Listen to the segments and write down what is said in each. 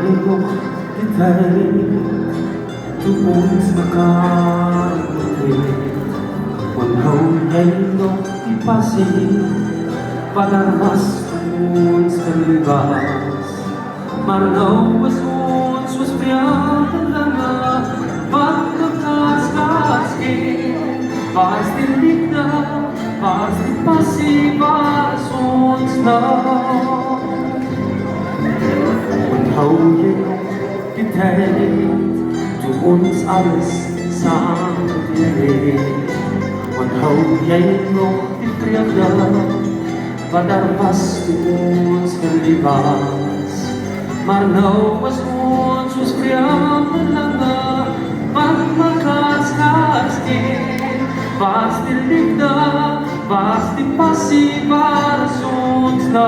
jy nog die tyd toe ons mekaar ontmoet? Onthou jy nog die passie wat daar was toe ons verlief was? Maar nou is ons soos vreemdelinge wat mekaar skaars ken. Waar is die liefde, waar is die passie, waar is ons nou? Onthou jy nog die tyd toe ons alles saam deed? Onthou jy nog die vreugde wat daar was toe ons verlief was? Maar nou is ons soos vreemdelinge wat mekaar skaars ken. Waar is die liefde, waar is die passie, waar is ons nou?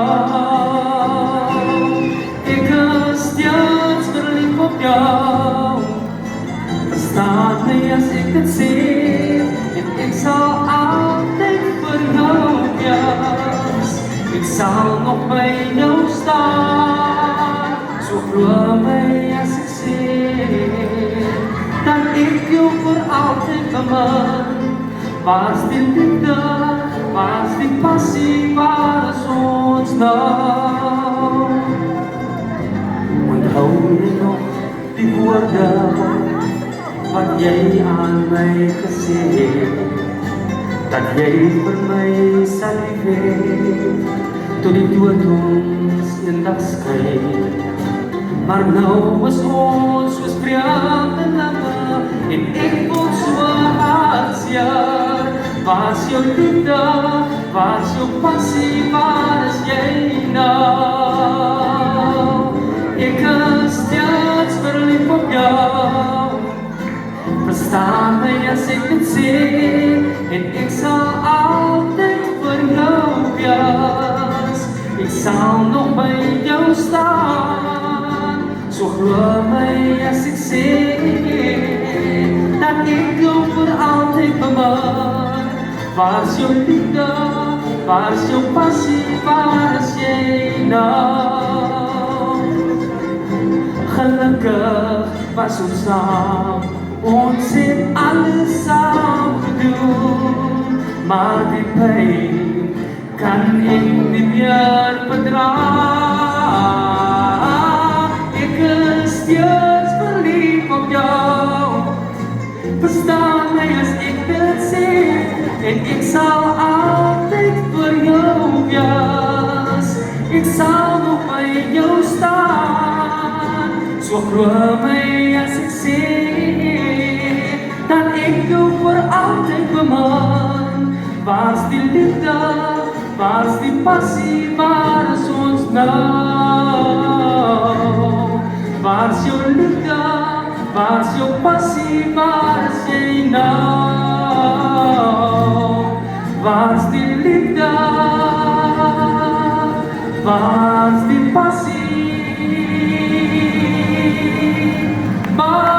Ek is steeds verlief op jou. Verstaan my as ek dit sê, en ek sal altyd vir jou wees. Ek sal nog by jou staan, so glo my as ek sê dat ek jou vir altyd bemin. Waar is die liefde, waar is die passie, waar is ons nou? Onthou jy nog die woorde wat jy aan my gesê het, dat jy vir my sal lief hê, tot die dood ons eendag skei. Maar nou is ons soos vreemdelinge en ek voel so hartseer. Waar is jou liefde, waar is jou passie, waar is jy nou? Ek is steeds verlief op jou. Verstaan my as ek dit sê, en ek sal altyd vir jou wees. Ek sal nog by jou staan, so glo my as ek sê dat ek jou vir altyd bemin. Waar is jou liefde, waar is jou passie, waar is jy nou? Gelukkig was ons saam, ons het alles saam gedoen, maar die pyn kan ek nie meer verdra. Ek is steeds verlief op jou. Verstaan my as ek dit sê, en ek sal altyd vir jou wees. Ek sal nog by jou staan, so glo my as ek sê dat ek jou vir altyd bemin. Waar is die liefde, waar is die passie, waar is ons nou? Waar is jou liefde, waar is jou passie, waar is jy nou? Waar is die liefde, waar is die passie, waar